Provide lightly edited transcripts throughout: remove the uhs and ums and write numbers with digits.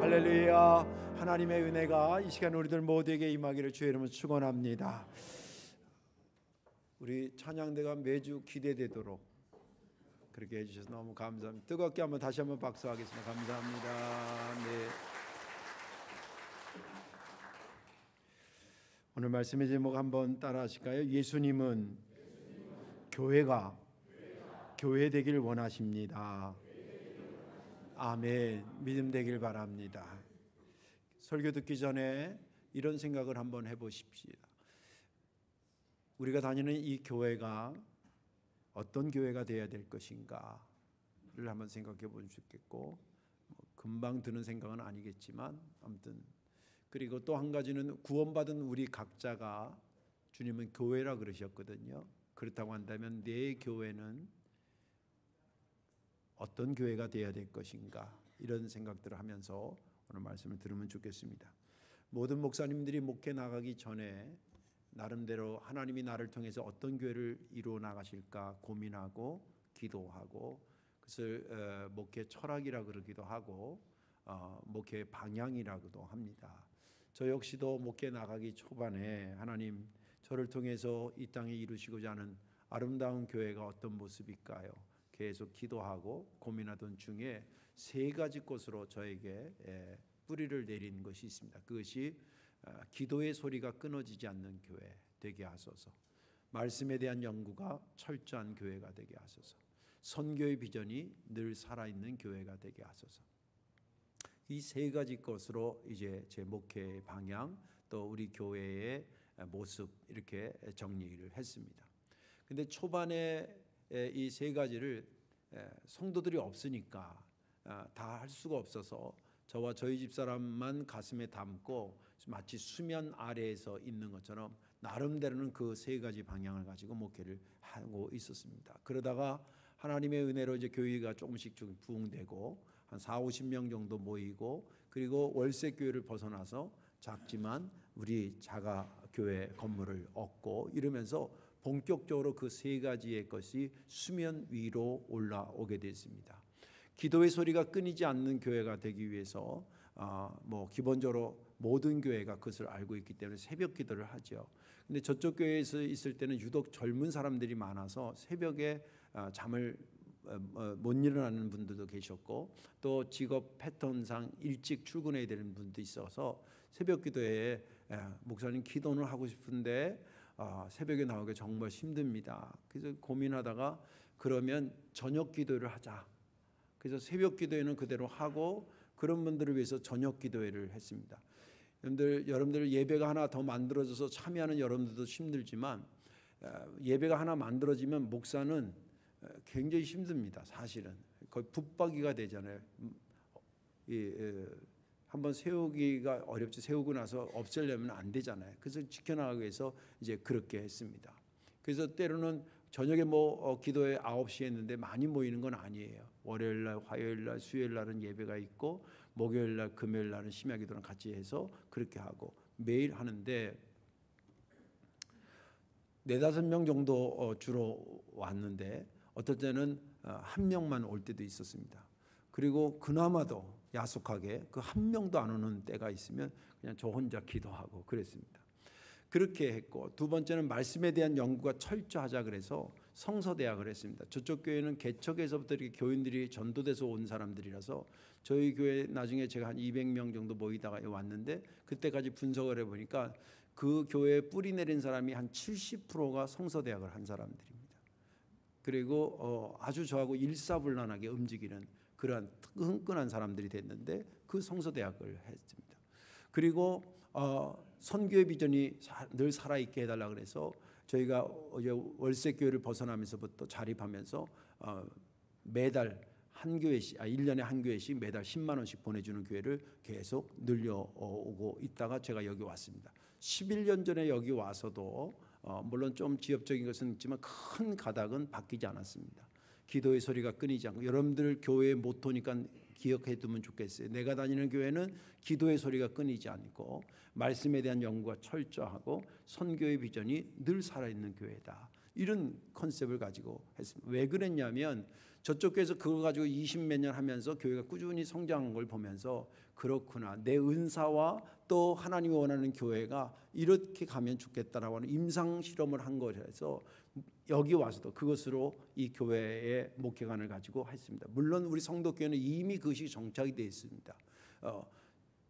할렐루야. 하나님의 은혜가 이 시간 우리들 모두에게 임하기를 주의 이름으로 축원합니다. 우리 찬양대가 매주 기대되도록 그렇게 해주셔서 너무 감사합니다. 뜨겁게 다시 한번 박수하겠습니다. 감사합니다. 네. 오늘 말씀의 제목 한번 따라 하실까요? 예수님은 교회가 교회 되길 원하십니다. 아멘. 믿음 되길 바랍니다. 설교 듣기 전에 이런 생각을 한번 해보십시오. 우리가 다니는 이 교회가 어떤 교회가 되어야 될 것인가를 한번 생각해 보면 좋겠고, 금방 드는 생각은 아니겠지만 아무튼, 그리고 또 한 가지는 구원받은 우리 각자가, 주님은 교회라 그러셨거든요. 그렇다고 한다면 내 교회는 어떤 교회가 되어야 될 것인가, 이런 생각들을 하면서 오늘 말씀을 들으면 좋겠습니다. 모든 목사님들이 목회 나가기 전에 나름대로 하나님이 나를 통해서 어떤 교회를 이루어 나가실까 고민하고 기도하고, 그것을 목회 철학이라 그러기도 하고 목회 방향이라고도 합니다. 저 역시도 목회 나가기 초반에 하나님, 저를 통해서 이 땅에 이루시고자 하는 아름다운 교회가 어떤 모습일까요? 계속 기도하고 고민하던 중에 세 가지 것으로 저에게 뿌리를 내린 것이 있습니다. 그것이 기도의 소리가 끊어지지 않는 교회 되게 하소서, 말씀에 대한 연구가 철저한 교회가 되게 하소서, 선교의 비전이 늘 살아있는 교회가 되게 하소서. 이 세 가지 것으로 이제 제 목회의 방향, 또 우리 교회의 모습, 이렇게 정리를 했습니다. 근데 초반에 이 세 가지를 성도들이 없으니까 다 할 수가 없어서 저와 저희 집사람만 가슴에 담고 마치 수면 아래에서 있는 것처럼 나름대로는 그 세 가지 방향을 가지고 목회를 하고 있었습니다. 그러다가 하나님의 은혜로 이제 교회가 조금씩 부흥되고 한 40-50명 정도 모이고, 그리고 월세 교회를 벗어나서 작지만 우리 자가 교회 건물을 얻고, 이러면서 본격적으로 그 세 가지의 것이 수면 위로 올라오게 됐습니다. 기도의 소리가 끊이지 않는 교회가 되기 위해서 기본적으로 모든 교회가 그것을 알고 있기 때문에 새벽 기도를 하죠. 근데 저쪽 교회에서 있을 때는 유독 젊은 사람들이 많아서 새벽에 잠을 못 일어나는 분들도 계셨고, 또 직업 패턴상 일찍 출근해야 되는 분도 있어서 새벽 기도에 목사님 기도는 하고 싶은데 새벽에 나오기 정말 힘듭니다. 그래서 고민하다가 그러면 저녁 기도를 하자. 그래서 새벽 기도회는 그대로 하고 그런 분들을 위해서 저녁 기도회를 했습니다. 여러분들 예배가 하나 더 만들어져서 참여하는 여러분들도 힘들지만, 예배가 하나 만들어지면 목사는 굉장히 힘듭니다. 사실은 거의 붙박이가 되잖아요. 한번 세우기가 어렵지, 세우고 나서 없애려면 안 되잖아요. 그래서 지켜나가기 위해서 이제 그렇게 했습니다. 그래서 때로는 저녁에 기도회 9시에 했는데 많이 모이는 건 아니에요. 월요일날, 화요일날, 수요일날은 예배가 있고, 목요일날, 금요일날은 심야기도랑 같이 해서 그렇게 하고 매일 하는데, 4-5명 정도 주로 왔는데 어떨 때는 한 명만 올 때도 있었습니다. 그리고 그나마도 야속하게 그 한 명도 안 오는 때가 있으면 그냥 저 혼자 기도하고 그랬습니다. 그렇게 했고, 두 번째는 말씀에 대한 연구가 철저하자 그래서 성서대학을 했습니다. 저쪽 교회는 개척에서부터 이렇게 교인들이 전도돼서 온 사람들이라서 저희 교회 나중에 제가 한 200명 정도 모이다가 왔는데, 그때까지 분석을 해보니까 그 교회에 뿌리 내린 사람이 한 70%가 성서대학을 한 사람들입니다. 그리고 아주 저하고 일사불란하게 움직이는 그러한 흥끈한 사람들이 됐는데 그 성서대학을 했습니다. 그리고 선교의 비전이 늘 살아있게 해달라 그래서 저희가 월세 교회를 벗어나면서부터 자립하면서 매달 한 교회씩, 1년에 한 교회씩 매달 10만 원씩 보내주는 교회를 계속 늘려오고 있다가 제가 여기 왔습니다. 11년 전에 여기 와서도 물론 좀 지엽적인 것은 있지만 큰 가닥은 바뀌지 않았습니다. 기도의 소리가 끊이지 않고, 여러분들 교회의 모토니까 기억해 두면 좋겠어요. 내가 다니는 교회는 기도의 소리가 끊이지 않고 말씀에 대한 연구가 철저하고 선교의 비전이 늘 살아있는 교회다. 이런 컨셉을 가지고 했습니다. 왜 그랬냐면 저쪽 교회에서 그걸 가지고 20몇 년 하면서 교회가 꾸준히 성장한 걸 보면서 그렇구나, 내 은사와 또 하나님이 원하는 교회가 이렇게 가면 좋겠다라고 하는 임상 실험을 한 거라서 여기 와서도 그것으로 이 교회의 목회관을 가지고 했습니다. 물론 우리 성도교회는 이미 그것이 정착이 되어 있습니다.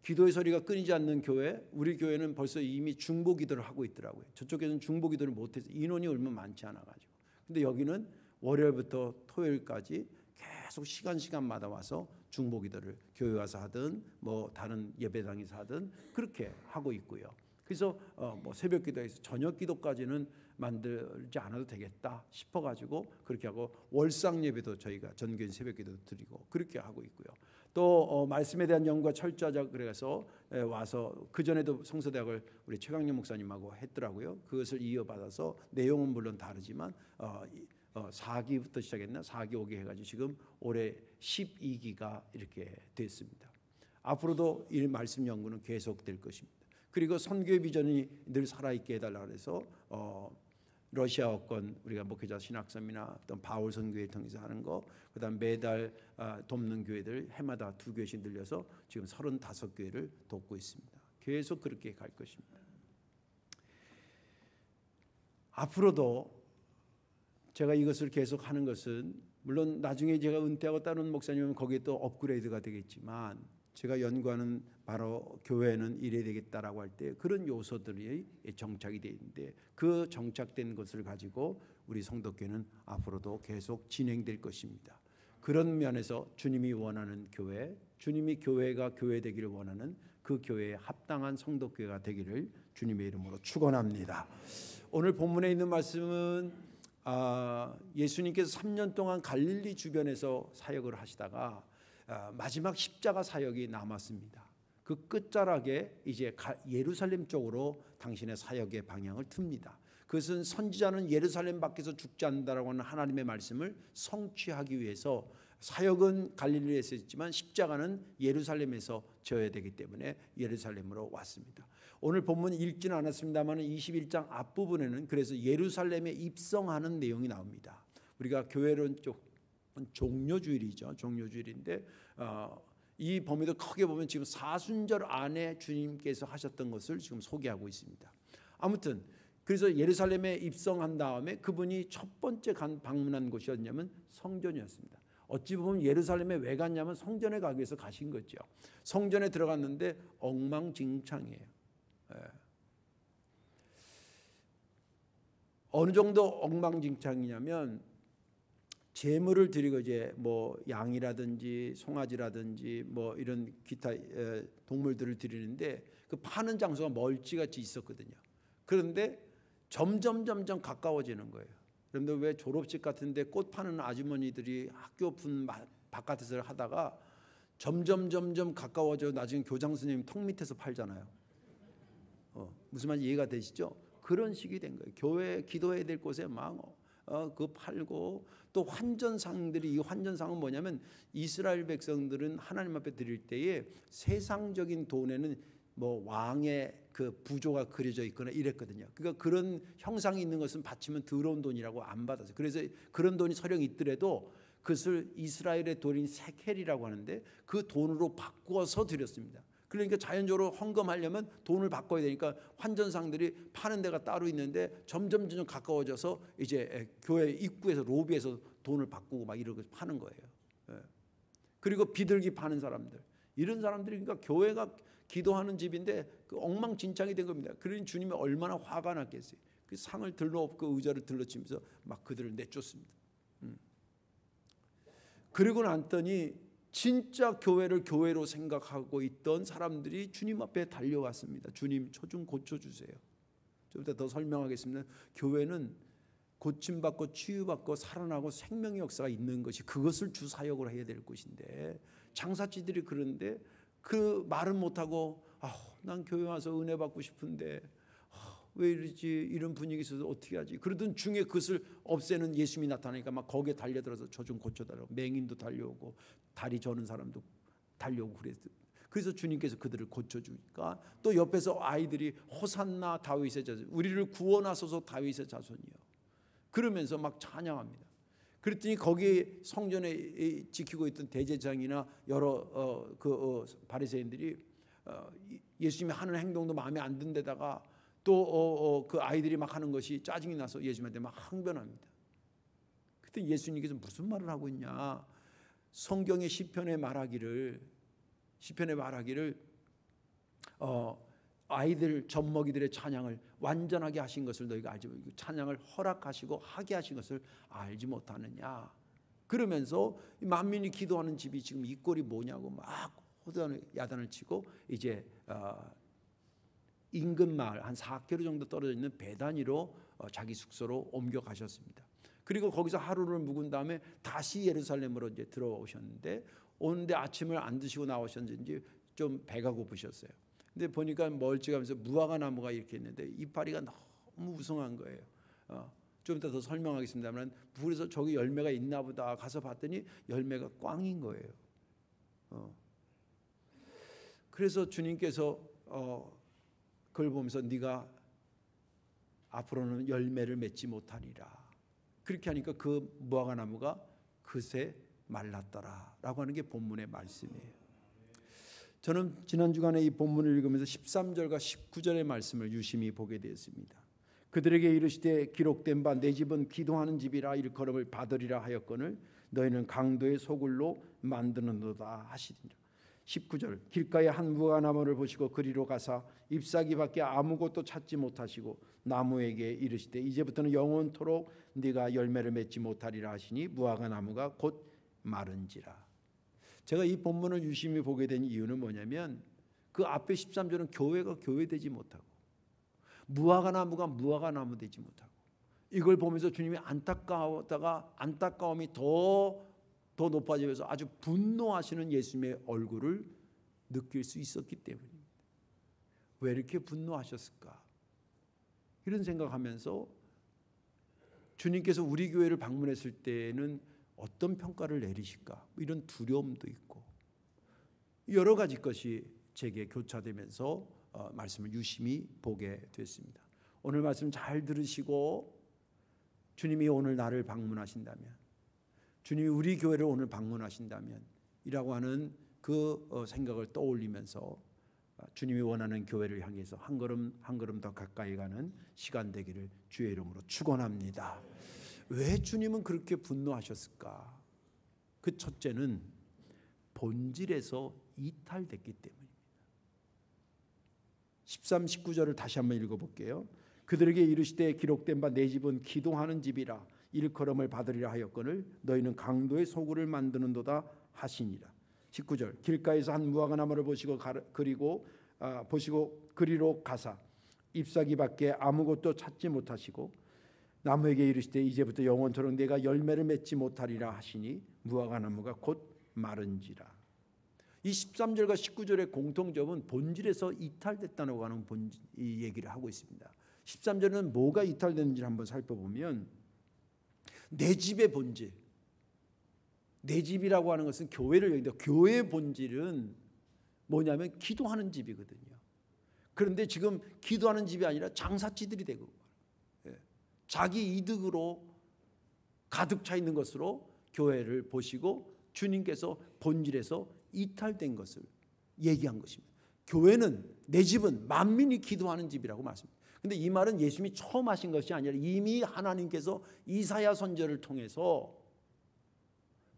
기도의 소리가 끊이지 않는 교회, 우리 교회는 벌써 이미 중보 기도를 하고 있더라고요. 저쪽에서는 중보 기도를 못해서 인원이 얼마 많지 않아가지고. 근데 여기는 월요일부터 토요일까지 계속 시간마다 와서 중보 기도를 교회 와서 하든 뭐 다른 예배당에서 하든 그렇게 하고 있고요. 그래서 뭐 새벽 기도에서 저녁 기도까지는 만들지 않아도 되겠다 싶어가지고 그렇게 하고, 월상 예배도 저희가 전교인 새벽 기도 드리고 그렇게 하고 있고요. 또 말씀에 대한 연구가 철저하자 그래서 와서 그 전에도 성서대학을 우리 최강렬 목사님하고 했더라고요. 그것을 이어받아서 내용은 물론 다르지만 4기부터 시작했나 4기 5기 해가지고 지금 올해 12기가 이렇게 됐습니다. 앞으로도 이 말씀 연구는 계속될 것입니다. 그리고 선교의 비전이 늘 살아있게 해달라고 해서 러시아어권 우리가 목회자 신학섬이나 어떤 바울 선교회 통해서 하는 거, 그다음 매달 돕는 교회들 해마다 2교회씩 늘려서 지금 35교회를 돕고 있습니다. 계속 그렇게 갈 것입니다. 앞으로도 제가 이것을 계속 하는 것은 물론 나중에 제가 은퇴하고 다른 목사님은 거기에 또 업그레이드가 되겠지만, 제가 연구하는 바로 교회는 이래야 되겠다라고 할 때 그런 요소들이 정착이 되어 있는데, 그 정착된 것을 가지고 우리 성도교회는 앞으로도 계속 진행될 것입니다. 그런 면에서 주님이 원하는 교회, 주님이 교회가 교회 되기를 원하는 그 교회에 합당한 성도교회가 되기를 주님의 이름으로 축원합니다. 오늘 본문에 있는 말씀은 예수님께서 3년 동안 갈릴리 주변에서 사역을 하시다가 마지막 십자가 사역이 남았습니다. 그 끝자락에 이제 예루살렘 쪽으로 당신의 사역의 방향을 틉니다. 그것은 선지자는 예루살렘 밖에서 죽지 않는다라고 하는 하나님의 말씀을 성취하기 위해서 사역은 갈릴리에서 했지만 십자가는 예루살렘에서 져야 되기 때문에 예루살렘으로 왔습니다. 오늘 본문 읽지는 않았습니다만 21장 앞부분에는 그래서 예루살렘에 입성하는 내용이 나옵니다. 우리가 교회론 쪽 종료주일이죠. 종료주일인데 이 범위도 크게 보면 지금 사순절 안에 주님께서 하셨던 것을 지금 소개하고 있습니다. 아무튼 그래서 예루살렘에 입성한 다음에 그분이 첫 번째 방문한 곳이 어디냐면 성전이었습니다. 어찌 보면 예루살렘에 왜 갔냐면 성전에 가기 위해서 가신 거죠. 성전에 들어갔는데 엉망진창이에요. 어느 정도 엉망진창이냐면 제물을 드리고 이제 뭐 양이라든지 송아지라든지 뭐 이런 기타 동물들을 드리는데 그 파는 장소가 멀찌감치 있었거든요. 그런데 점점 가까워지는 거예요. 그런데 왜 졸업식 같은데 꽃 파는 아주머니들이 학교 분 바깥에서 하다가 점점 가까워져 나중에 교장 선생님 턱 밑에서 팔잖아요. 무슨 말인지 이해가 되시죠? 그런 식이 된 거예요. 교회 기도해야 될 곳에 막 그거 팔고, 또 환전상들이, 이 환전상은 뭐냐면 이스라엘 백성들은 하나님 앞에 드릴 때에 세상적인 돈에는 뭐 왕의 그 부조가 그려져 있거나 이랬거든요. 그러니까 그런 형상이 있는 것은 바치면 더러운 돈이라고 안 받았어요. 그래서 그런 돈이 설령 있더라도 그것을 이스라엘의 돈인 세켈이라고 하는데 그 돈으로 바꿔서 드렸습니다. 그러니까 자연적으로 헌금하려면 돈을 바꿔야 되니까 환전상들이 파는 데가 따로 있는데 점점 가까워져서 이제 교회 입구에서 로비에서 돈을 바꾸고 막 이러고 파는 거예요. 그리고 비둘기 파는 사람들, 이런 사람들이, 그러니까 교회가 기도하는 집인데 그 엉망진창이 된 겁니다. 그러니 주님이 얼마나 화가 났겠어요. 그 상을 들러엎고 의자를 들러치면서 막 그들을 내쫓습니다. 그리고 났더니 진짜 교회를 교회로 생각하고 있던 사람들이 주님 앞에 달려왔습니다. 주님, 저 좀 고쳐주세요. 좀 이따 더 설명하겠습니다. 교회는 고침받고 치유받고 살아나고 생명의 역사가 있는 것이, 그것을 주 사역으로 해야 될 것인데 장사치들이 그런데 그 말은 못하고 난 교회 와서 은혜 받고 싶은데 왜 이러지, 이런 분위기 있어서 어떻게 하지, 그러던 중에 그것을 없애는 예수님이 나타나니까 막 거기에 달려들어서 저 좀 고쳐달라고, 맹인도 달려오고 다리 저는 사람도 달려오고 그래서 주님께서 그들을 고쳐주니까 또 옆에서 아이들이 호산나 다윗의 자손, 우리를 구원하소서 다윗의 자손이요. 그러면서 막 찬양합니다. 그랬더니 거기에 성전에 지키고 있던 대제사장이나 여러 바리새인들이 예수님이 하는 행동도 마음에 안 든 데다가 또 그 아이들이 막 하는 것이 짜증이 나서 예수님한테 막 항변합니다. 그때 예수님께서 무슨 말을 하고 있냐? 성경의 시편에 말하기를 아이들 젖먹이들의 찬양을 완전하게 하신 것을 너희가 알지 못하고 찬양을 허락하시고 하게 하신 것을 알지 못하느냐. 그러면서 만민이 기도하는 집이 지금 이 꼴이 뭐냐고 막 호도하는 야단을 치고 이제 인근 마을 한 4km 정도 떨어져 있는 베다니로 자기 숙소로 옮겨가셨습니다. 그리고 거기서 하루를 묵은 다음에 다시 예루살렘으로 이제 들어오셨는데 오는데 아침을 안 드시고 나오셨는지 좀 배가 고프셨어요. 근데 보니까 멀찍하면서 무화과 나무가 이렇게 있는데 이파리가 너무 우성한 거예요. 좀 이따 더 설명하겠습니다만 불에서 저기 열매가 있나 보다 가서 봤더니 열매가 꽝인 거예요. 그래서 주님께서 그걸 보면서 네가 앞으로는 열매를 맺지 못하리라. 그렇게 하니까 그 무화과 나무가 그새 말랐더라 라고 하는 게 본문의 말씀이에요. 저는 지난 주간에 이 본문을 읽으면서 13절과 19절의 말씀을 유심히 보게 되었습니다. 그들에게 이르시되 기록된 바 내 집은 기도하는 집이라 일컬음을 받으리라 하였거늘 너희는 강도의 소굴로 만드는도다 하시니라. 19절 길가에 한 무화과 나무를 보시고 그리로 가사 잎사귀밖에 아무것도 찾지 못하시고 나무에게 이르시되 이제부터는 영원토록 네가 열매를 맺지 못하리라 하시니 무화과 나무가 곧 마른지라. 제가 이 본문을 유심히 보게 된 이유는 뭐냐면 그 앞에 13절은 교회가 교회되지 못하고 무화과 나무가 무화과 나무 되지 못하고 이걸 보면서 주님이 안타까웠다가 안타까움이 더 높아지면서 아주 분노하시는 예수님의 얼굴을 느낄 수 있었기 때문입니다. 왜 이렇게 분노하셨을까? 이런 생각하면서 주님께서 우리 교회를 방문했을 때는 어떤 평가를 내리실까? 이런 두려움도 있고 여러 가지 것이 제게 교차되면서 말씀을 유심히 보게 됐습니다. 오늘 말씀 잘 들으시고 주님이 오늘 나를 방문하신다면, 주님이 우리 교회를 오늘 방문하신다면 이라고 하는 그 생각을 떠올리면서 주님이 원하는 교회를 향해서 한 걸음 한 걸음 더 가까이 가는 시간 되기를 주의 이름으로 축원합니다. 왜 주님은 그렇게 분노하셨을까? 그 첫째는 본질에서 이탈됐기 때문입니다. 13, 19절을 다시 한번 읽어볼게요. 그들에게 이르시되 기록된 바 내 집은 기도하는 집이라 일컬음을 받으리라 하였거늘 너희는 강도의 소굴을 만드는도다 하시니라. 19절 길가에서 한 무화과 나무를 보시고 그리로 가사 잎사귀밖에 아무것도 찾지 못하시고 나무에게 이르시되 이제부터 영원토록 내가 열매를 맺지 못하리라 하시니 무화과 나무가 곧 마른지라. 이 13절과 19절의 공통점은 본질에서 이탈됐다고 하는 이 얘기를 하고 있습니다. 13절은 뭐가 이탈됐는지 한번 살펴보면 내 집의 본질, 내 집이라고 하는 것은 교회를 얘기합니다. 교회의 본질은 뭐냐면 기도하는 집이거든요. 그런데 지금 기도하는 집이 아니라 장사치들이 되고 자기 이득으로 가득 차 있는 것으로 교회를 보시고 주님께서 본질에서 이탈된 것을 얘기한 것입니다. 교회는 내 집은 만민이 기도하는 집이라고 말씀합니다. 그런데 이 말은 예수님이 처음 하신 것이 아니라 이미 하나님께서 이사야 선지자를 통해서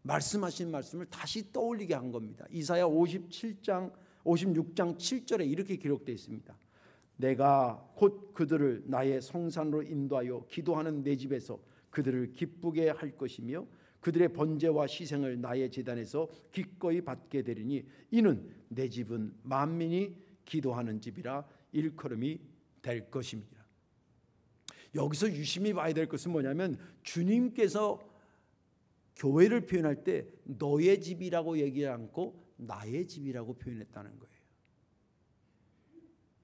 말씀하신 말씀을 다시 떠올리게 한 겁니다. 이사야 56장 7절에 이렇게 기록되어 있습니다. 내가 곧 그들을 나의 성산으로 인도하여 기도하는 내 집에서 그들을 기쁘게 할 것이며 그들의 번제와 희생을 나의 제단에서 기꺼이 받게 되리니 이는 내 집은 만민이 기도하는 집이라 일컬음이 될 것입니다. 여기서 유심히 봐야 될 것은 뭐냐면 주님께서 교회를 표현할 때 너의 집이라고 얘기하지 않고 나의 집이라고 표현했다는 거예요.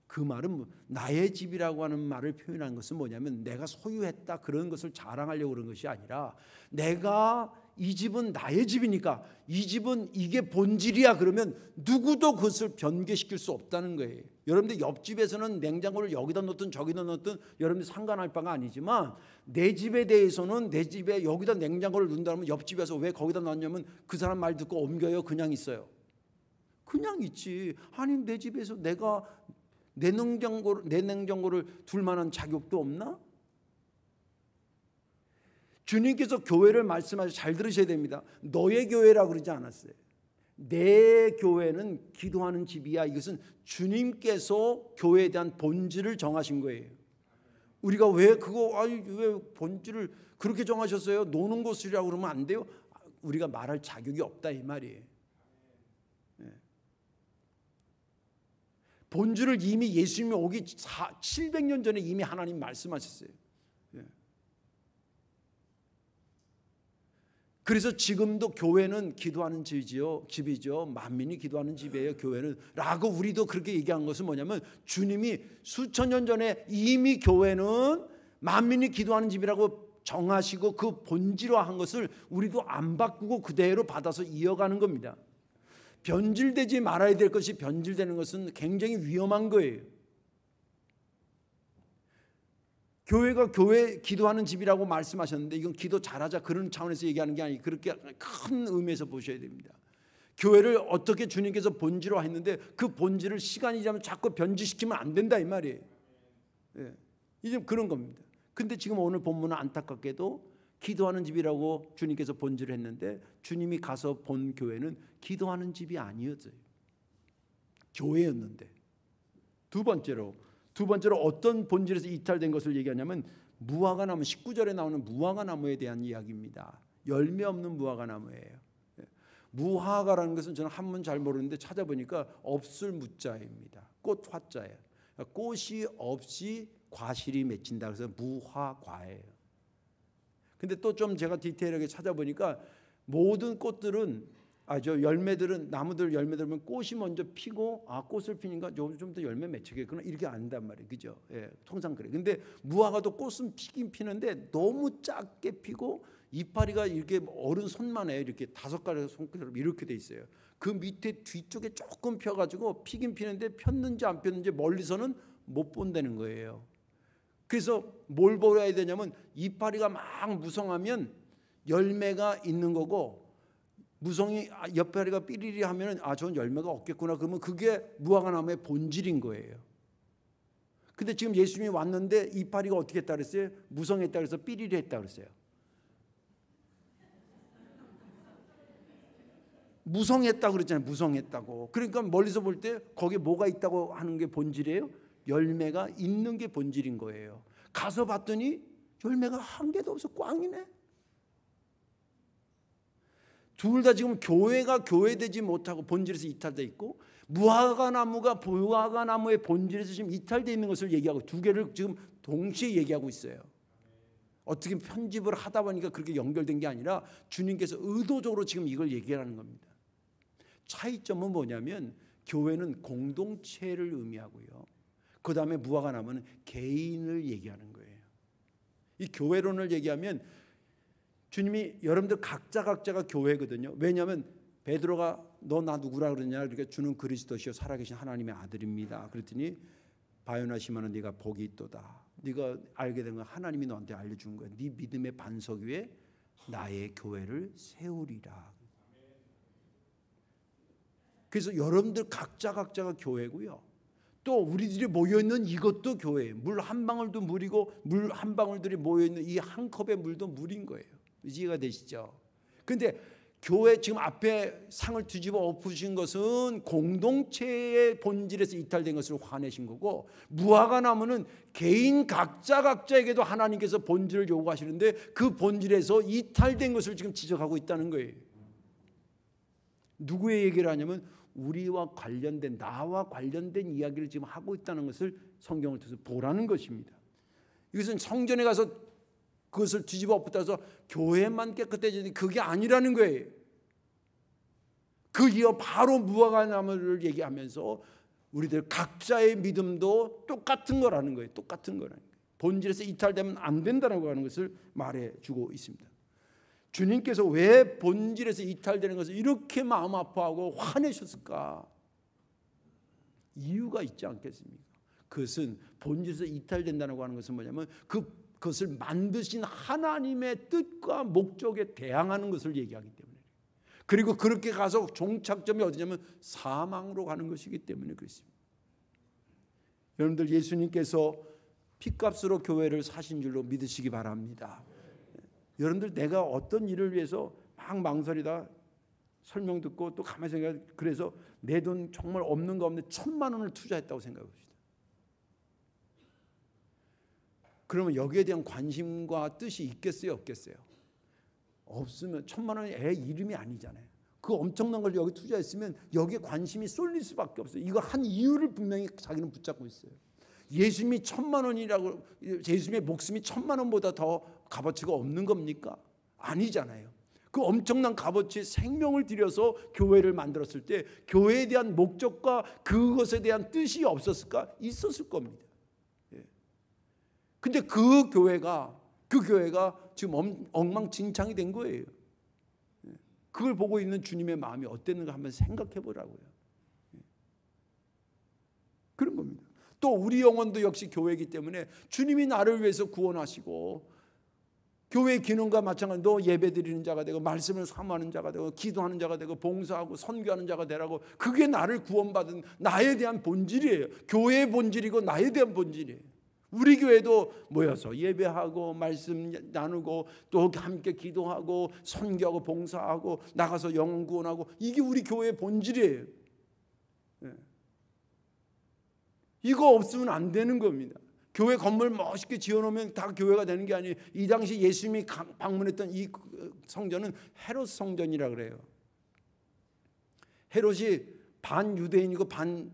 그 말은 나의 집이라고 하는 말을 표현한 것은 뭐냐면 내가 소유했다 그런 것을 자랑하려고 그런 것이 아니라 내가 이 집은 나의 집이니까 이 집은 이게 본질이야 그러면 누구도 그것을 변개시킬 수 없다는 거예요. 여러분들 옆집에서는 냉장고를 여기다 놓든 저기다 놓든 여러분들 상관할 바가 아니지만 내 집에 대해서는 내 집에 여기다 냉장고를 놓는다면 옆집에서 왜 거기다 놨냐면 그 사람 말 듣고 옮겨요? 그냥 있어요? 그냥 있지. 아니 내 집에서 내가 내 냉장고를 둘 만한 자격도 없나? 주님께서 교회를 말씀하셔서 잘 들으셔야 됩니다. 너의 교회라고 그러지 않았어요. 내 교회는 기도하는 집이야. 이것은 주님께서 교회에 대한 본질을 정하신 거예요. 우리가 왜 본질을 그렇게 정하셨어요? 노는 곳이라고 그러면 안 돼요? 우리가 말할 자격이 없다 이 말이에요. 본질을 이미 예수님이 오기 700년 전에 이미 하나님 말씀하셨어요. 그래서 지금도 교회는 기도하는 집이죠. 만민이 기도하는 집이에요. 교회는 라고 우리도 그렇게 얘기한 것은 뭐냐면 주님이 수천 년 전에 이미 교회는 만민이 기도하는 집이라고 정하시고 그 본질화한 것을 우리도 안 바꾸고 그대로 받아서 이어가는 겁니다. 변질되지 말아야 될 것이 변질되는 것은 굉장히 위험한 거예요. 교회가 교회 기도하는 집이라고 말씀하셨는데 이건 기도 잘하자 그런 차원에서 얘기하는 게 아니고 그렇게 큰 의미에서 보셔야 됩니다. 교회를 어떻게 주님께서 본질화했는데 그 본질을 시간이 지나면 자꾸 변질시키면 안 된다 이 말이에요. 이제 그런 겁니다. 근데 지금 오늘 본문은 안타깝게도 기도하는 집이라고 주님께서 본질을 했는데 주님이 가서 본 교회는 기도하는 집이 아니었어요. 교회였는데. 두 번째로 어떤 본질에서 이탈된 것을 얘기하냐면 무화과나무 19절에 나오는 무화과나무에 대한 이야기입니다. 열매 없는 무화과나무예요. 무화과라는 것은 저는 한문 잘 모르는데 찾아보니까 없을 무자입니다. 꽃 화자예요. 꽃이 없이 과실이 맺힌다 그래서 무화과예요. 근데 또 좀 제가 디테일하게 찾아보니까 모든 꽃들은 열매들은 나무들 열매들 보면 꽃이 먼저 피고 꽃을 피니까 좀 더 열매 맺히겠구나 이렇게 안단 말이에요. 그죠? 예, 통상 그래. 근데 무화과도 꽃은 피긴 피는데 너무 작게 피고 이파리가 이렇게 어른 손만 해요. 이렇게 5가지 손가락 이렇게 돼 있어요. 그 밑에 뒤쪽에 조금 펴가지고 피긴 피는데 폈는지 안 폈는지 멀리서는 못 본다는 거예요. 그래서 뭘 보아야 되냐면 이파리가 막 무성하면 열매가 있는 거고 무성이 옆파리가 삐리리 하면 저건 열매가 없겠구나 그러면 그게 무화과나무의 본질인 거예요. 근데 지금 예수님이 왔는데 이파리가 어떻게 했다 그랬어요? 무성했다 그래서 삐리리 했다 그랬어요. 무성했다 그랬잖아요. 무성했다고. 그러니까 멀리서 볼 때 거기에 뭐가 있다고 하는 게 본질이에요? 열매가 있는 게 본질인 거예요. 가서 봤더니 열매가 한 개도 없어. 꽝이네. 둘 다 지금 교회가 교회되지 못하고 본질에서 이탈돼 있고 무화과나무가 무화과나무의 본질에서 지금 이탈돼 있는 것을 얘기하고 두 개를 지금 동시에 얘기하고 있어요. 어떻게 편집을 하다 보니까 그렇게 연결된 게 아니라 주님께서 의도적으로 지금 이걸 얘기하는 겁니다. 차이점은 뭐냐면 교회는 공동체를 의미하고요. 그 다음에 무화과나무는 개인을 얘기하는 거예요. 이 교회론을 얘기하면 주님이 여러분들 각자가 교회거든요. 왜냐하면 베드로가 너 나 누구라 그러냐 그러니까 주는 그리스도시요 살아계신 하나님의 아들입니다. 그랬더니 바요나 시몬아 네가 복이 있도다. 네가 알게 된 건 하나님이 너한테 알려준 거야. 네 믿음의 반석 위에 나의 교회를 세우리라. 그래서 여러분들 각자가 교회고요. 또 우리들이 모여있는 이것도 교회예요. 물 한 방울도 물이고 물 한 방울들이 모여있는 이 한 컵의 물도 물인 거예요. 이해가 되시죠? 그런데 교회 지금 앞에 상을 뒤집어 엎으신 것은 공동체의 본질에서 이탈된 것을 화내신 거고 무화과나무는 개인 각자에게도 하나님께서 본질을 요구하시는데 그 본질에서 이탈된 것을 지금 지적하고 있다는 거예요. 누구의 얘기를 하냐면 우리와 관련된 나와 관련된 이야기를 지금 하고 있다는 것을 성경을 통해서 보라는 것입니다. 이것은 성전에 가서 그것을 뒤집어 엎었다서 교회만 깨끗해지는 그게 아니라는 거예요. 그 이어 바로 무화과나무를 얘기하면서 우리들 각자의 믿음도 똑같은 거라는 거예요. 똑같은 거라는 거예요. 본질에서 이탈되면 안 된다고 하는 것을 말해주고 있습니다. 주님께서 왜 본질에서 이탈되는 것을 이렇게 마음 아파하고 화내셨을까? 이유가 있지 않겠습니까? 그것은 본질에서 이탈된다고 하는 것은 뭐냐면 그것을 만드신 하나님의 뜻과 목적에 대항하는 것을 얘기하기 때문에, 그리고 그렇게 가서 종착점이 어디냐면 사망으로 가는 것이기 때문에 그렇습니다. 여러분들, 예수님께서 피값으로 교회를 사신 줄로 믿으시기 바랍니다. 여러분들, 내가 어떤 일을 위해서 막 망설이다 설명 듣고 또 가만히 생각해, 그래서 내 돈 정말 없는 가운데 1,000만 원을 투자했다고 생각해 봅시다. 그러면 여기에 대한 관심과 뜻이 있겠어요, 없겠어요? 없으면 1,000만 원이 애 이름이 아니잖아요. 그 엄청난 걸 여기 투자했으면 여기에 관심이 쏠릴 수밖에 없어요. 이거 한 이유를 분명히 자기는 붙잡고 있어요. 예수님이 1,000만 원이라고, 예수님의 목숨이 1,000만 원보다 더 값어치가 없는 겁니까? 아니잖아요. 그 엄청난 값어치 생명을 들여서 교회를 만들었을 때 교회에 대한 목적과 그것에 대한 뜻이 없었을까? 있었을 겁니다. 근데 그 교회가 지금 엉망진창이 된 거예요. 그걸 보고 있는 주님의 마음이 어땠는가 한번 생각해 보라고요. 그런 겁니다. 또 우리 영혼도 역시 교회이기 때문에 주님이 나를 위해서 구원하시고 교회의 기능과 마찬가지로 예배 드리는 자가 되고 말씀을 사모하는 자가 되고 기도하는 자가 되고 봉사하고 선교하는 자가 되라고, 그게 나를 구원받은 나에 대한 본질이에요. 교회의 본질이고 나에 대한 본질이에요. 우리 교회도 모여서 예배하고 말씀 나누고 또 함께 기도하고 선교하고 봉사하고 나가서 영혼 구원하고, 이게 우리 교회의 본질이에요. 이거 없으면 안 되는 겁니다. 교회 건물 멋있게 지어놓으면 다 교회가 되는 게 아니에요. 이 당시 예수님이 방문했던 이 성전은 헤롯 성전이라 그래요. 헤롯이 반 유대인이고 반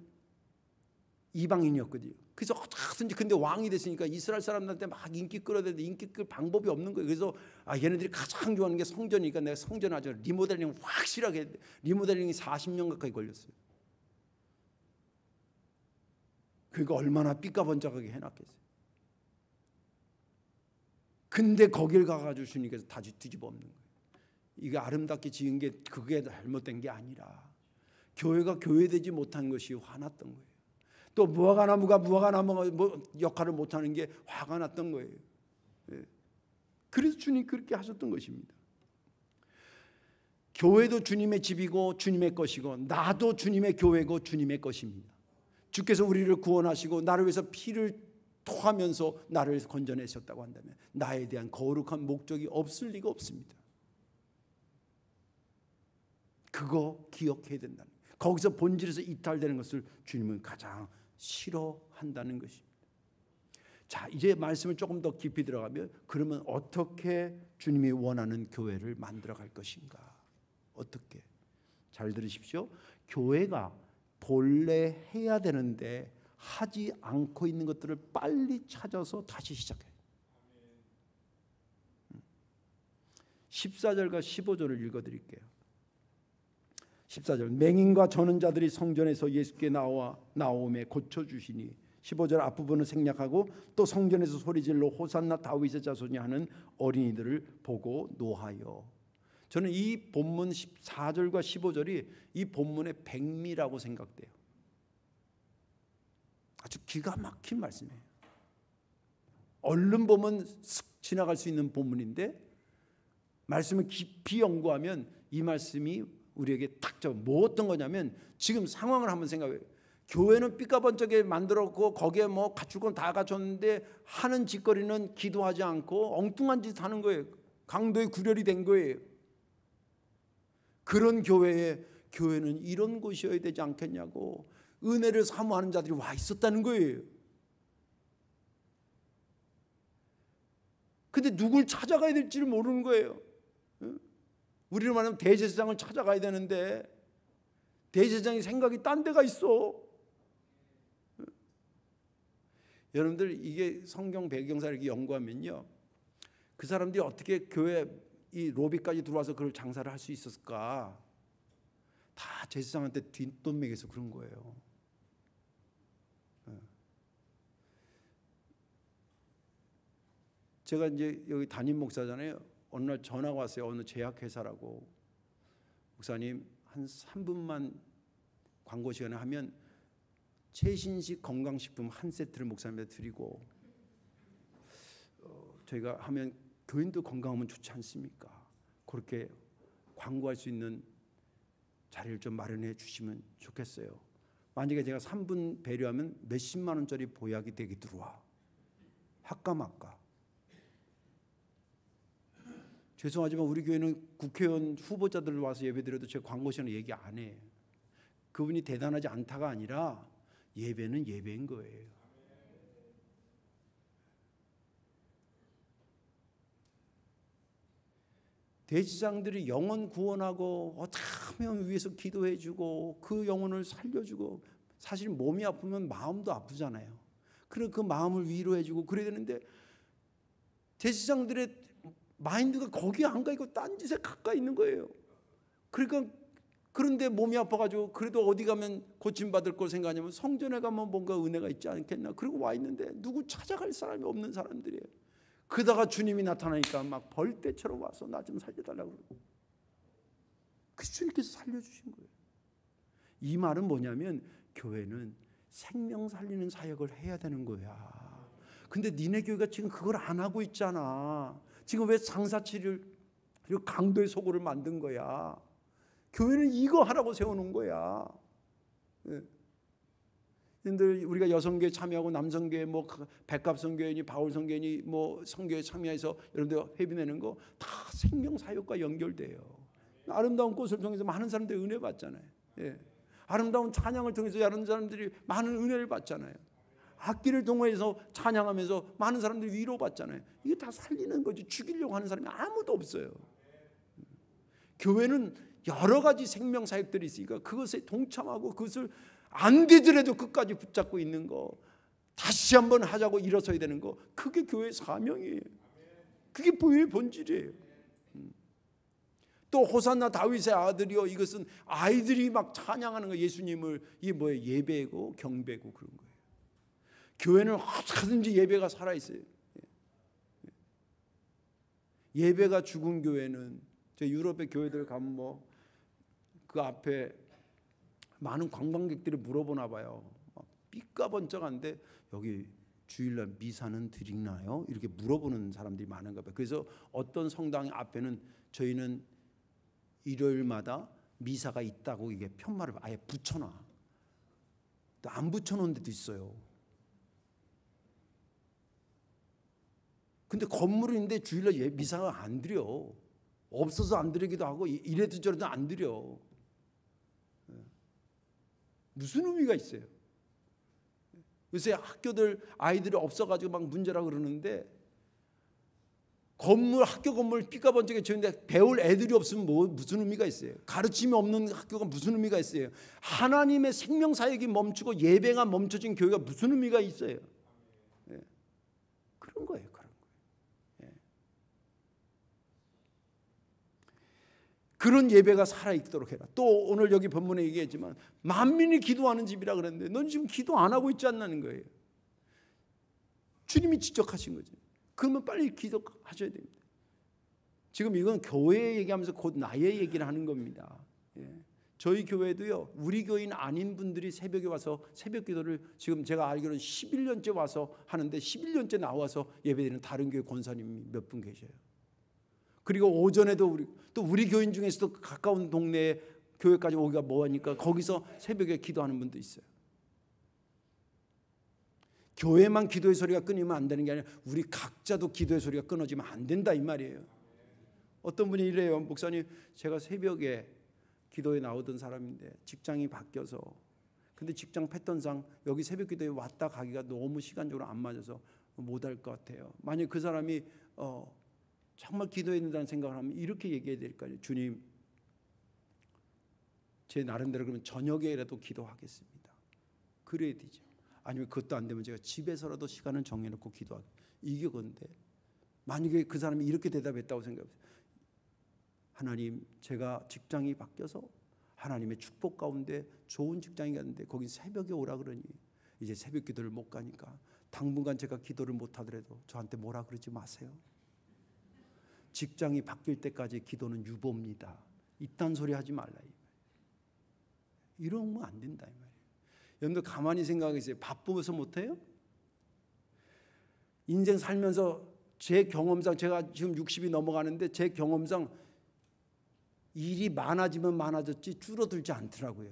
이방인이었거든요. 그래서 어떻게든지, 근데 왕이 됐으니까 이스라엘 사람들한테 막 인기 끌어야 되는데 인기 끌 방법이 없는 거예요. 그래서 얘네들이 가장 좋아하는 게 성전이니까 내가 성전 하자. 리모델링 확실하게 했는데 리모델링이 40년 가까이 걸렸어요. 그러니까 얼마나 삐까번쩍하게 해놨겠어요. 근데 거길 가가지고 주님께서 다시 뒤집어 엎는 거예요. 이게 아름답게 지은 게 그게 잘못된 게 아니라 교회가 교회되지 못한 것이 화났던 거예요. 또 무화과나무가 역할을 못하는 게 화가 났던 거예요. 그래서 주님 그렇게 하셨던 것입니다. 교회도 주님의 집이고 주님의 것이고 나도 주님의 교회고 주님의 것입니다. 주께서 우리를 구원하시고 나를 위해서 피를 토하면서 나를 건져내셨다고 한다면 나에 대한 거룩한 목적이 없을 리가 없습니다. 그거 기억해야 된다는 거예요. 거기서 본질에서 이탈되는 것을 주님은 가장 싫어한다는 것입니다. 자, 이제 말씀을 조금 더 깊이 들어가면, 그러면 어떻게 주님이 원하는 교회를 만들어갈 것인가? 어떻게? 잘 들으십시오. 교회가 본래 해야 되는데 하지 않고 있는 것들을 빨리 찾아서 다시 시작해요. 14절과 15절을 읽어드릴게요. 14절, 맹인과 저는 자들이 성전에서 예수께 나오매 고쳐주시니, 15절 앞부분은 생략하고 또 성전에서 소리질러 호산나 다윗의 자손이 하는 어린이들을 보고 노하여. 저는 이 본문 14절과 15절이 이 본문의 백미라고 생각돼요. 아주 기가 막힌 말씀이에요. 얼른 보면 슥 지나갈 수 있는 본문인데 말씀을 깊이 연구하면 이 말씀이 우리에게 딱 잡아. 뭐 어떤 거냐면, 지금 상황을 한번 생각해요. 교회는 삐까번쩍하게 만들었고 거기에 뭐 갖출 건 다 갖췄는데 하는 짓거리는 기도하지 않고 엉뚱한 짓 하는 거예요. 강도의 구렬이 된 거예요. 그런 교회는 이런 곳이어야 되지 않겠냐고 은혜를 사모하는 자들이 와 있었다는 거예요. 근데 누굴 찾아가야 될지를 모르는 거예요. 우리로 말하면 대제사장을 찾아가야 되는데 대제사장이 생각이 딴 데가 있어. 여러분들, 이게 성경 배경사를 이렇게 연구하면요, 그 사람들이 어떻게 교회 이 로비까지 들어와서 그걸 장사를 할 수 있었을까? 다 제사장한테 뒷돈 매겨서 그런 거예요. 제가 이제 여기 담임 목사잖아요. 어느 날 전화가 왔어요. 어느 제약회사라고. 목사님 한 3분만 광고 시간에 하면 최신식 건강식품 한 세트를 목사님한테 드리고 저희가 하면 교인도 건강하면 좋지 않습니까? 그렇게 광고할 수 있는 자리를 좀 마련해 주시면 좋겠어요. 만약에 제가 3분 배려하면 몇십만 원짜리 보약이 되게 들어와. 할까 말까. 죄송하지만 우리 교회는 국회의원 후보자들 와서 예배드려도 제 광고 시간에 얘기 안 해. 그분이 대단하지 않다가 아니라 예배는 예배인 거예요. 대지장들이 영혼 구원하고 어떻게 하면 위해서 기도해주고 그 영혼을 살려주고, 사실 몸이 아프면 마음도 아프잖아요. 그래서 그 마음을 위로해주고 그래야 되는데 대지장들의 마인드가 거기 안 가 있고 딴 짓에 가까이 있는 거예요. 그러니까 그런데 몸이 아파가지고 그래도 어디 가면 고침받을 걸 생각하냐면 성전에 가면 뭔가 은혜가 있지 않겠나. 그리고 와 있는데 누구 찾아갈 사람이 없는 사람들이에요. 그러다가 주님이 나타나니까 막 벌떼처럼 와서 나 좀 살려달라고 그러고. 그 주님께서 살려주신 거예요. 이 말은 뭐냐면 교회는 생명 살리는 사역을 해야 되는 거야. 근데 니네 교회가 지금 그걸 안 하고 있잖아. 지금 왜 장사치를 그리고 강도의 소굴을 만든 거야. 교회는 이거 하라고 세워놓은 거야. 여러분들 우리가 여성교회 참여하고 남성교회 뭐 백합성교회니 바울성교회니 뭐 성교회 참여해서 여러분들 회비 내는 거 다 생명사역과 연결돼요. 아름다운 꽃을 통해서 많은 사람들이 은혜 받잖아요. 아름다운 찬양을 통해서 다른 사람들이 많은 은혜를 받잖아요. 악기를 동원해서 찬양하면서 많은 사람들이 위로받잖아요. 이게 다 살리는 거지. 죽이려고 하는 사람이 아무도 없어요. 교회는 여러 가지 생명사역들이 있으니까 그것에 동참하고 그것을 안 되더라도 끝까지 붙잡고 있는 거, 다시 한번 하자고 일어서야 되는 거, 그게 교회의 사명이에요. 그게 교회의 본질이에요. 또 호산나 다윗의 아들이요, 이것은 아이들이 막 찬양하는 거, 예수님을, 이게 뭐예요? 예배고 경배고 그런 거예요. 교회는 어떻게든지 예배가 살아있어요. 예배가 죽은 교회는, 저 유럽의 교회들 가면 뭐 그 앞에 많은 관광객들이 물어보나 봐요. 삐까번쩍한데 여기 주일날 미사는 드리나요? 이렇게 물어보는 사람들이 많은가 봐요. 그래서 어떤 성당 앞에는 저희는 일요일마다 미사가 있다고 이게 편말을 아예 붙여놔. 또 안 붙여놓은 데도 있어요. 근데 건물인데 주일날 미사가 안 드려. 없어서 안 드리기도 하고 이래도 저래도 안 드려. 무슨 의미가 있어요? 요새 학교들 아이들이 없어가지고 막 문제라고 그러는데, 건물 학교 건물 삐까번쩍게 지었는데 배울 애들이 없으면 무슨 의미가 있어요? 가르침이 없는 학교가 무슨 의미가 있어요? 하나님의 생명사역이 멈추고 예배가 멈춰진 교회가 무슨 의미가 있어요? 그런 거예요. 그런 예배가 살아있도록 해라. 또 오늘 여기 본문에 얘기했지만 만민이 기도하는 집이라 그랬는데 넌 지금 기도 안 하고 있지 않나는 거예요. 주님이 지적하신 거죠. 그러면 빨리 기도하셔야 됩니다. 지금 이건 교회 얘기하면서 곧 나의 얘기를 하는 겁니다. 저희 교회도요, 우리 교인 아닌 분들이 새벽에 와서 새벽 기도를 지금 제가 알기로는 11년째 와서 하는데 11년째 나와서 예배드리는 다른 교회 권사님이 몇 분 계셔요. 그리고 오전에도 우리 교인 중에서도 가까운 동네에 교회까지 오기가 뭐하니까 거기서 새벽에 기도하는 분도 있어요. 교회만 기도의 소리가 끊이면 안 되는 게 아니라 우리 각자도 기도의 소리가 끊어지면 안 된다 이 말이에요. 어떤 분이 이래요. 목사님, 제가 새벽에 기도에 나오던 사람인데 직장이 바뀌어서, 근데 직장 패턴상 여기 새벽 기도에 왔다 가기가 너무 시간적으로 안 맞아서 못할 것 같아요. 만약 그 사람이 정말 기도해야 된다는 생각을 하면 이렇게 얘기해야 될 거 아니에요. 주님, 제 나름대로 그러면 저녁에라도 기도하겠습니다. 그래야 되죠. 아니면 그것도 안 되면 제가 집에서라도 시간을 정해놓고 기도하게. 이게 건데 만약에 그 사람이 이렇게 대답했다고 생각해보세요. 하나님, 제가 직장이 바뀌어서 하나님의 축복 가운데 좋은 직장이 갔는데 거기 새벽에 오라 그러니 이제 새벽 기도를 못 가니까 당분간 제가 기도를 못 하더라도 저한테 뭐라 그러지 마세요. 직장이 바뀔 때까지 기도는 유보입니다. 이딴 소리 하지 말라. 이러면 안 된다 이 말이에요. 여러분들 가만히 생각하세요. 바쁘면서 못해요? 인생 살면서 제 경험상, 제가 지금 60이 넘어가는데 제 경험상 일이 많아지면 많아졌지 줄어들지 않더라고요.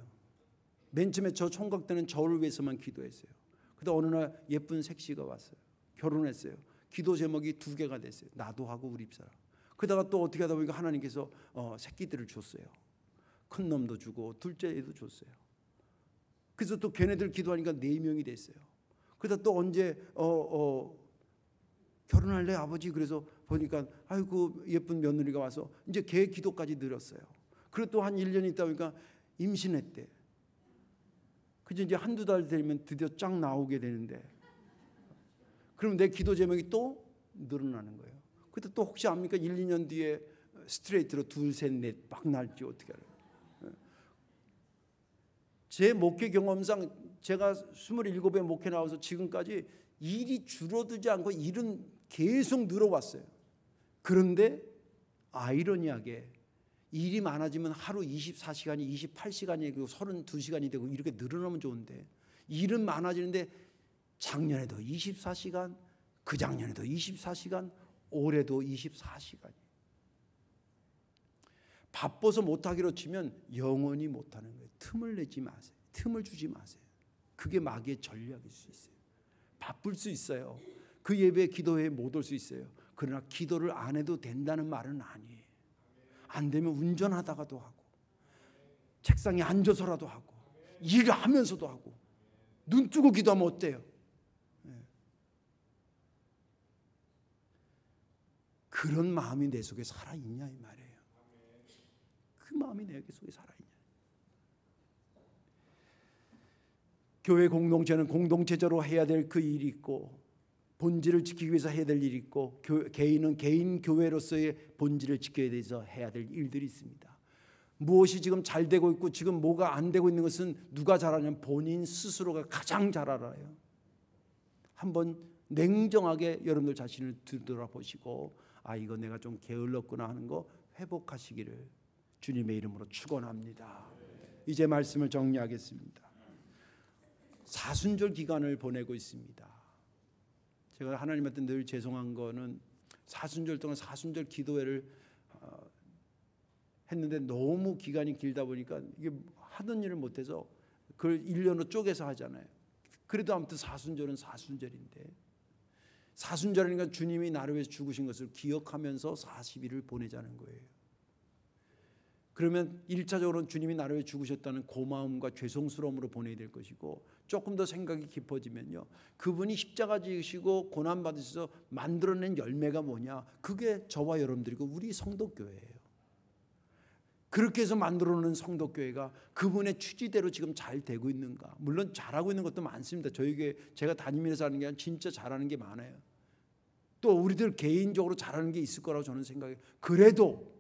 맨 처음에 저 총각 때는 저를 위해서만 기도했어요. 그러다 어느 날 예쁜 색시가 왔어요. 결혼했어요. 기도 제목이 2개가 됐어요. 나도 하고 우리 집사람. 그러다가 또 어떻게 하다 보니까 하나님께서 새끼들을 줬어요. 큰 놈도 주고 둘째 애도 줬어요. 그래서 또 걔네들 기도하니까 4명이 됐어요. 그러다 또 언제 결혼할래 아버지? 그래서 보니까 아이고 예쁜 며느리가 와서 이제 걔 기도까지 늘었어요. 그리고 또 한 1년 있다 보니까 임신했대. 그래서 이제 1-2달 되면 드디어 쫙 나오게 되는데, 그럼 내 기도 제목이 또 늘어나는 거예요. 그때 또 혹시 압니까? 1-2년 뒤에 스트레이트로 2, 3, 4 막 날지 어떻게 알아요? 제 목회 경험상 제가 27에 목회 나와서 지금까지 일이 줄어들지 않고 일은 계속 늘어왔어요. 그런데 아이러니하게 일이 많아지면 하루 24시간이 28시간이 되고 32시간이 되고 이렇게 늘어나면 좋은데, 일은 많아지는데 작년에도 24시간, 그 작년에도 24시간, 올해도 24시간. 바빠서 못하기로 치면 영원히 못하는 거예요. 틈을 내지 마세요. 틈을 주지 마세요. 그게 마귀의 전략일 수 있어요. 바쁠 수 있어요. 그 예배 기도회에 못 올 수 있어요. 그러나 기도를 안 해도 된다는 말은 아니에요. 안 되면 운전하다가도 하고, 책상에 앉아서라도 하고, 일을 하면서도 하고, 눈 뜨고 기도하면 어때요? 그런 마음이 내 속에 살아있냐 이 말이에요. 그 마음이 내 속에 살아있냐. 교회 공동체는 공동체적으로 해야 될 그 일이 있고, 본질을 지키기 위해서 해야 될 일이 있고, 개인은 개인 교회로서의 본질을 지켜야 돼서 해야 될 일들이 있습니다. 무엇이 지금 잘 되고 있고 지금 뭐가 안 되고 있는 것은 누가 잘 아냐면 본인 스스로가 가장 잘 알아요. 한번 냉정하게 여러분들 자신을 뒤돌아보시고, 아 이거 내가 좀 게을렀구나 하는 거 회복하시기를 주님의 이름으로 축원합니다. 이제 말씀을 정리하겠습니다. 사순절 기간을 보내고 있습니다. 제가 하나님한테 늘 죄송한 거는 사순절 동안 사순절 기도회를 했는데 너무 기간이 길다 보니까 이게 하던 일을 못해서 그걸 1년으로 쪼개서 하잖아요. 그래도 아무튼 사순절은 사순절인데, 사순절이니까 주님이 나를 위해서 죽으신 것을 기억하면서 40일을 보내자는 거예요. 그러면 1차적으로는 주님이 나를 위해 죽으셨다는 고마움과 죄송스러움으로 보내야 될 것이고, 조금 더 생각이 깊어지면요, 그분이 십자가 지으시고 고난 받으셔서 만들어낸 열매가 뭐냐, 그게 저와 여러분들이고 우리 성도교회예요. 그렇게 해서 만들어놓은 성도교회가 그분의 취지대로 지금 잘 되고 있는가? 물론 잘하고 있는 것도 많습니다. 저희 교회 제가 다니면서 하는 게 아니라 진짜 잘하는 게 많아요. 또 우리들 개인적으로 잘하는 게 있을 거라고 저는 생각해요. 그래도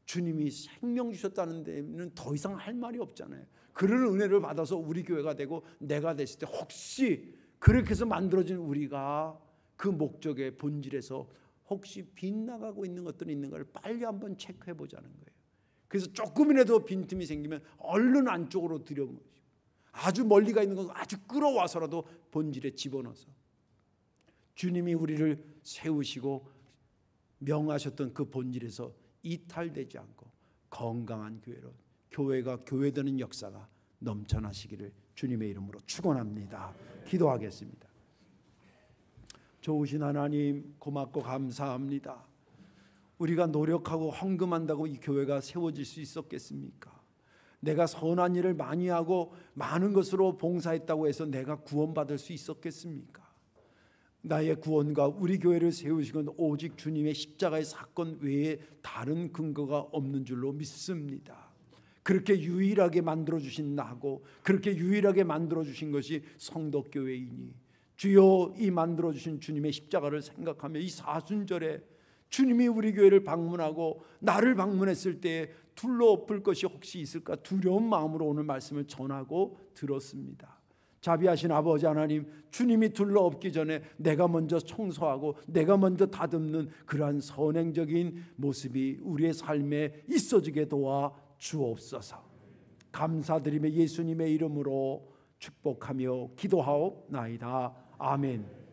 주님이 생명 주셨다는 데는 더 이상 할 말이 없잖아요. 그런 은혜를 받아서 우리 교회가 되고 내가 됐을 때 혹시 그렇게 해서 만들어진 우리가 그 목적의 본질에서 혹시 빗나가고 있는 것들이 있는가를 빨리 한번 체크해 보자는 거예요. 그래서 조금이라도 빈틈이 생기면 얼른 안쪽으로 들여보시고, 아주 멀리 가 있는 것을 아주 끌어와서라도 본질에 집어넣어서 주님이 우리를 세우시고 명하셨던 그 본질에서 이탈되지 않고 건강한 교회로, 교회가 교회되는 역사가 넘쳐나시기를 주님의 이름으로 축원합니다. 기도하겠습니다. 좋으신 하나님, 고맙고 감사합니다. 우리가 노력하고 헌금한다고 이 교회가 세워질 수 있었겠습니까? 내가 선한 일을 많이 하고 많은 것으로 봉사했다고 해서 내가 구원받을 수 있었겠습니까? 나의 구원과 우리 교회를 세우신 건 오직 주님의 십자가의 사건 외에 다른 근거가 없는 줄로 믿습니다. 그렇게 유일하게 만들어주신 나고 그렇게 유일하게 만들어주신 것이 성도교회이니, 주여 이 만들어주신 주님의 십자가를 생각하며 이 사순절에 주님이 우리 교회를 방문하고 나를 방문했을 때 둘러엎을 것이 혹시 있을까 두려운 마음으로 오늘 말씀을 전하고 들었습니다. 자비하신 아버지 하나님, 주님이 둘러엎기 전에 내가 먼저 청소하고 내가 먼저 다듬는 그러한 선행적인 모습이 우리의 삶에 있어지게 도와 주옵소서. 감사드리며 예수님의 이름으로 축복하며 기도하옵나이다. 아멘.